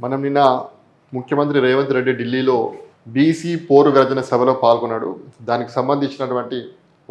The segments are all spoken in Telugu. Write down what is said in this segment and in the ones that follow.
మనం నిన్న ముఖ్యమంత్రి రేవంత్ రెడ్డి ఢిల్లీలో బీసీ పోరు గర్జన సభలో పాల్గొన్నాడు. దానికి సంబంధించినటువంటి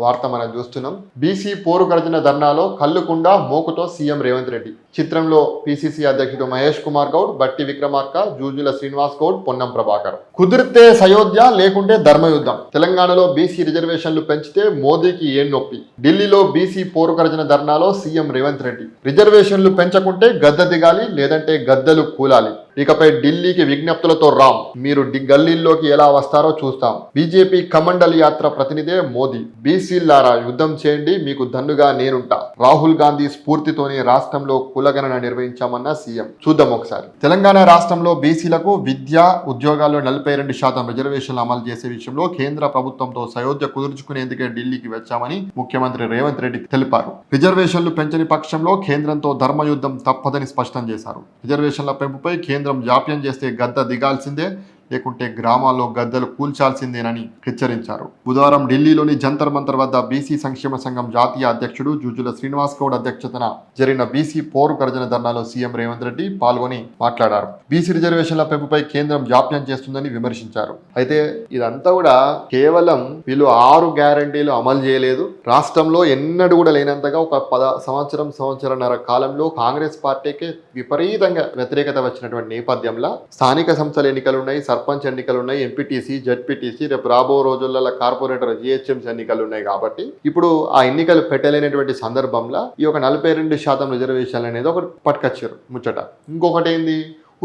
వార్త మనం చూస్తున్నాం. బీసీ పోరు గర్జన ధర్నాలో కల్లుకుండా మోకుతో సీఎం రేవంత్ రెడ్డి. చిత్రంలో పిసిసి అధ్యక్షుడు మహేష్ కుమార్ గౌడ్, బట్టి విక్రమార్క, జూజుల శ్రీనివాస్ గౌడ్, పొన్నం ప్రభాకర్. కుదిరితే సయోధ్య లేకుంటే ధర్మయుద్ధం. తెలంగాణలో బీసీ రిజర్వేషన్లు పెంచితే మోదీకి ఏం నొప్పి. ఢిల్లీలో బీసీ పోరు గర్జన ధర్నాలో సీఎం రేవంత్ రెడ్డి. రిజర్వేషన్లు పెంచకుంటే గద్దె దిగాలి, లేదంటే గద్దెలు కూలాలి. ఇకపై ఢిల్లీకి విజ్ఞప్తులతో రామ్. మీరు గల్లీల్లోకి ఎలా వస్తారో చూస్తాం. బీజేపీ కమండల్ యాత్ర ప్రతినిధే మోదీ. బీసీలారా యుద్ధం చేయండి, మీకు దన్నుగా నేనుంటా. రాహుల్ గాంధీ స్ఫూర్తితోనే రాష్ట్రంలో కులగణన నిర్వహించామన్న సీఎం. చూద్దాం ఒకసారి. తెలంగాణ రాష్ట్రంలో బీసీలకు విద్య, ఉద్యోగాల్లో 42% రిజర్వేషన్లు అమలు చేసే విషయంలో కేంద్ర ప్రభుత్వంతో సయోధ్య కుదుర్చుకునేందుకే ఢిల్లీకి వచ్చామని ముఖ్యమంత్రి రేవంత్ రెడ్డి తెలిపారు. రిజర్వేషన్లు పెంచని పక్షంలో కేంద్రంతో ధర్మయుద్ధం తప్పదని స్పష్టం చేశారు. రిజర్వేషన్ల పెంపుపై కేంద్రం జాప్యం చేస్తే గద్దె దిగాల్సిందే, లేకుంటే గ్రామాల్లో గద్దెలు కూల్చాల్సిందేనని హెచ్చరించారు. బుధవారం ఢిల్లీలోని జంతర్ మంతర్ వద్ద బీసీ సంక్షేమ సంఘం జాతీయ అధ్యక్షుడు జూజుల శ్రీనివాస్ గౌడ్ అధ్యక్షతన జరిగిన బీసీ పోరు గర్జన ధర్నాలో సీఎం రేవంత్ రెడ్డి పాల్గొని మాట్లాడారు. బీసీ రిజర్వేషన్ల పెంపుపై కేంద్రం జాప్యం చేస్తుందని విమర్శించారు. అయితే ఇదంతా కూడా కేవలం వీళ్ళు 6 గ్యారంటీలు అమలు చేయలేదు. రాష్ట్రంలో ఎన్నడూ కూడా లేనంతగా ఒక సంవత్సరన్నర కాలంలో కాంగ్రెస్ పార్టీకి విపరీతంగా వ్యతిరేకత వచ్చినటువంటి నేపథ్యంలో స్థానిక సంస్థల ఎన్నికలున్నాయి, సర్పంచ్ ఎన్నికలు ఉన్నాయి, ఎంపీటీసీ, జడ్పీటీసీ, రేపు రాబో రోజులలో కార్పొరేటర్, జిహెచ్ఎంసీ ఎన్నికలు ఉన్నాయి. కాబట్టి ఇప్పుడు ఆ ఎన్నికలు పెట్టలేనటువంటి సందర్భంలో ఈ ఒక 42% రిజర్వేషన్ అనేది ఒకటి పట్టుకొచ్చారు ముచ్చట. ఇంకొకటి ఏంది,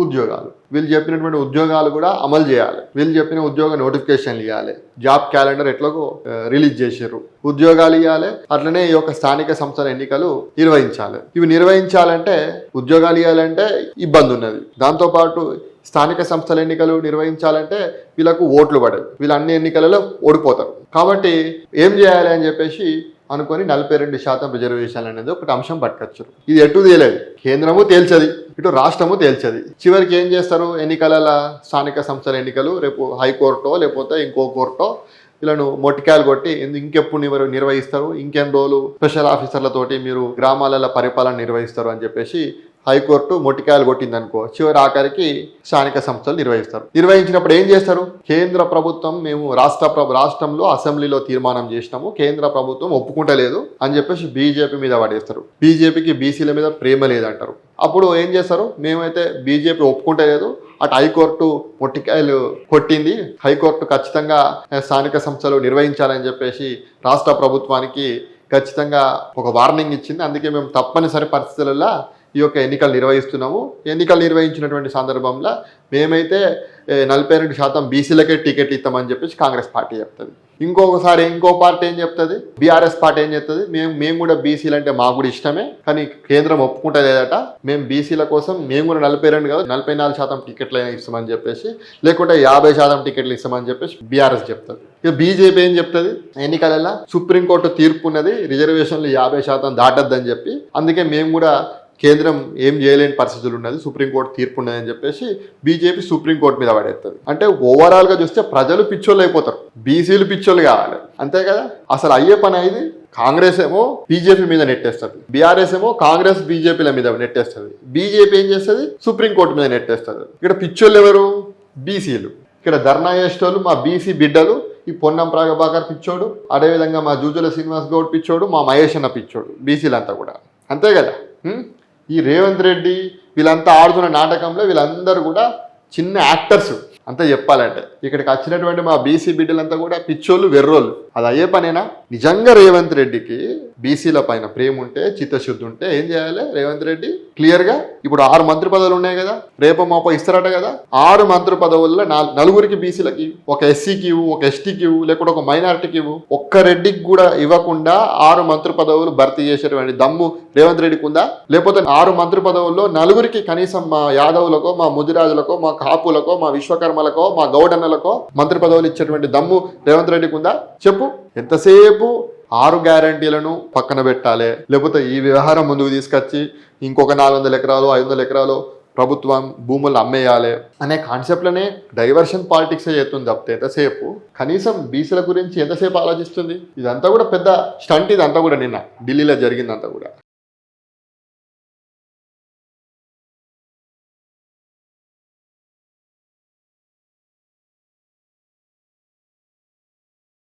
ఉద్యోగాలు. వీళ్ళు చెప్పినటువంటి ఉద్యోగాలు కూడా అమలు చేయాలి. వీళ్ళు చెప్పిన ఉద్యోగ నోటిఫికేషన్లు ఇవ్వాలి. జాబ్ క్యాలెండర్ ఎట్లాగో రిలీజ్ చేసారు. ఉద్యోగాలు ఇవ్వాలి. అట్లనే ఈ యొక్క స్థానిక సంస్థల ఎన్నికలు నిర్వహించాలి. ఇవి నిర్వహించాలంటే, ఉద్యోగాలు ఇవ్వాలంటే ఇబ్బంది ఉన్నది. దాంతోపాటు స్థానిక సంస్థల ఎన్నికలు నిర్వహించాలంటే వీళ్ళకు ఓట్లు పడవు. వీళ్ళు అన్ని ఎన్నికలలో ఓడిపోతారు. కాబట్టి ఏం చేయాలి అని చెప్పేసి అనుకొని 42% రిజర్వేషన్లు అనేది ఒకటి అంశం పట్టుకొచ్చారు. ఇది ఎటు తేలేదు. కేంద్రము తేల్చది, ఇటు రాష్ట్రము తేల్చది. చివరికి ఏం చేస్తారు, ఎన్నికల స్థానిక సంస్థల ఎన్నికలు రేపు హైకోర్టో లేకపోతే ఇంకో కోర్టో వీళ్ళను మొట్టికాయలు కొట్టి ఇంకెప్పుడు నిర్వహిస్తారు, ఇంకెన్ని రోజులు స్పెషల్ ఆఫీసర్లతోటి మీరు గ్రామాలలో పరిపాలన నిర్వహిస్తారు అని చెప్పేసి హైకోర్టు మొట్టికాయలు కొట్టిందనుకో, చివరి ఆఖరికి స్థానిక సంస్థలు నిర్వహిస్తారు. నిర్వహించినప్పుడు ఏం చేస్తారు, కేంద్ర ప్రభుత్వం మేము రాష్ట్రంలో అసెంబ్లీలో తీర్మానం చేసినాము, కేంద్ర ప్రభుత్వం ఒప్పుకుంటలేదు అని చెప్పేసి బీజేపీ మీద పడేస్తారు. బీజేపీకి బీసీల మీద ప్రేమ లేదంటారు. అప్పుడు ఏం చేస్తారు, మేమైతే బీజేపీ ఒప్పుకుంటలేదు, అటు హైకోర్టు మొట్టికాయలు కొట్టింది, హైకోర్టు ఖచ్చితంగా స్థానిక సంస్థలు నిర్వహించాలని చెప్పేసి రాష్ట్ర ప్రభుత్వానికి ఖచ్చితంగా ఒక వార్నింగ్ ఇచ్చింది. అందుకే మేము తప్పనిసరి పరిస్థితులలో ఈ యొక్క ఎన్నికలు నిర్వహిస్తున్నాము. ఎన్నికలు నిర్వహించినటువంటి సందర్భంలో మేమైతే 42% బీసీలకే టికెట్ ఇస్తామని చెప్పేసి కాంగ్రెస్ పార్టీ చెప్తుంది. ఇంకో పార్టీ ఏం చెప్తుంది, బీఆర్ఎస్ పార్టీ ఏం చెప్తుంది, మేము కూడా బీసీలు అంటే మాకు కూడా ఇష్టమే, కానీ కేంద్రం ఒప్పుకుంటలేదట, మేము బీసీల కోసం మేము కూడా 42 కాదు 44% టికెట్లు ఇస్తామని చెప్పేసి, లేకుంటే 50% టికెట్లు ఇస్తామని చెప్పేసి బీఆర్ఎస్ చెప్తుంది. ఇక బీజేపీ ఏం చెప్తుంది, ఎన్నికలలో సుప్రీంకోర్టు తీర్పు ఉన్నది, రిజర్వేషన్లు 50% దాటద్దని చెప్పి, అందుకే మేము కూడా కేంద్రం ఏం చేయలేని పరిస్థితులు ఉన్నది, సుప్రీంకోర్టు తీర్పు ఉన్నదని చెప్పేసి బీజేపీ సుప్రీంకోర్టు మీద పడేస్తుంది. అంటే ఓవరాల్గా చూస్తే ప్రజలు పిచ్చోళ్ళు అయిపోతారు, బీసీలు పిచ్చోళ్ళు కావాలి, అంతే కదా. అసలు అయ్యే పని అయింది. కాంగ్రెస్ ఏమో బీజేపీ మీద నెట్టేస్తుంది, బీఆర్ఎస్ ఏమో కాంగ్రెస్ బీజేపీల మీద నెట్టేస్తుంది, బీజేపీ ఏం చేస్తుంది, సుప్రీంకోర్టు మీద నెట్టేస్తుంది. ఇక్కడ పిచ్చోళ్ళు ఎవరు, బీసీలు. ఇక్కడ ధర్నా చేసేటోళ్ళు మా బీసీ బిడ్డలు. ఈ పొన్నం ప్రభాకర్ పిచ్చోడు, అదేవిధంగా మా జూజుల శ్రీనివాస్ గౌడ్ పిచ్చోడు, మా మహేష్ అన్న పిచ్చోడు, బీసీలంతా కూడా అంతే కదా. ఈ రేవంత్ రెడ్డి వీళ్ళంతా ఆడుతున్న నాటకంలో వీళ్ళందరూ కూడా చిన్న యాక్టర్స్ అంతా చెప్పాలంటే. ఇక్కడికి వచ్చినటువంటి మా బీసీ బిడ్డలంతా కూడా పిచ్చోళ్ళు, వెర్రోళ్ళు. అది అయ్యే పనేనా? నిజంగా రేవంత్ రెడ్డికి బీసీల పైన ప్రేమ ఉంటే, చిత్తశుద్ధి ఉంటే ఏం చేయాలి, రేవంత్ రెడ్డి క్లియర్గా ఇప్పుడు 6 మంత్రి పదవులు ఉన్నాయి కదా, రేపో మాపో ఇస్తారట కదా. 6 మంత్రి పదవుల్లో 4 బీసీలకి, ఒక ఎస్సీకి ఇవ్వు, ఒక ఎస్టీకి ఇవ్వు, లేకుంటే ఒక మైనారిటీకి ఇవ్వు. ఒక్క రెడ్డికి కూడా ఇవ్వకుండా 6 మంత్రి పదవులు భర్తీ చేసేటువంటి దమ్ము రేవంత్ రెడ్డికి ఉందా? లేకపోతే 6 మంత్రి పదవుల్లో 4 కనీసం మా యాదవులకో, మా ముదిరాజులకో, మా కాపులకో, మా విశ్వకర్మలకో, మా గౌడన్నలకో మంత్రి పదవులు ఇచ్చేటువంటి దమ్ము రేవంత్ రెడ్డికి ఉందా? చెప్పు. ఎంతసేపు 6 గ్యారంటీలను పక్కన పెట్టాలి, లేకపోతే ఈ వ్యవహారం ముందుకు తీసుకొచ్చి ఇంకొక 400 ఎకరాలు 500 ఎకరాలు ప్రభుత్వం భూములు అమ్మేయాలి అనే కాన్సెప్ట్లనే డైవర్షన్ పాలిటిక్స్ చేస్తుంది తప్పితే ఎంతసేపు కనీసం బీసీల గురించి ఎంతసేపు ఆలోచిస్తుంది? ఇదంతా కూడా పెద్ద స్టంట్. ఇదంతా కూడా నిన్న ఢిల్లీలో జరిగిందంతా కూడా.